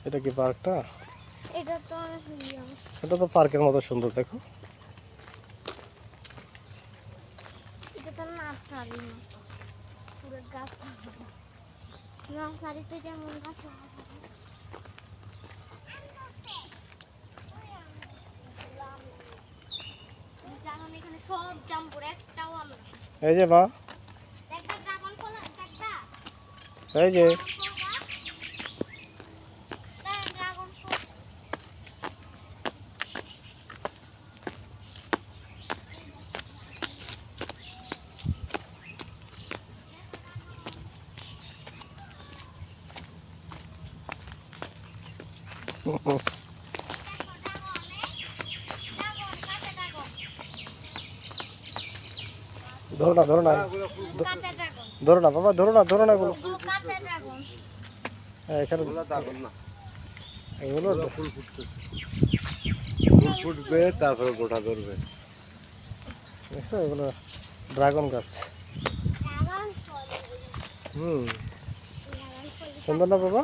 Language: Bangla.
এটা কি পার্কটা? এটা তো পার্কের মতো সুন্দর, দেখো। এটা তো নার্সারি না, পুরো গাছ। নার্সারিতে যেমন গাছ এখানে সব জাম্বুর একটাও আমরা। এই যে মা, একটা ড্রাগন ফল একটা এই যে ড্রাগন ফল। ধরো না, ধরো না, ধরো না বাবা, ধরো না, ধরো না এগুলো। এখানে এগুলো ফুল ফুটতেছে, ফুল ফুটবে তারপরে গোটা ধরবে। দেখছো, এগুলো ড্রাগন গাছ। সুন্দর না বাবা?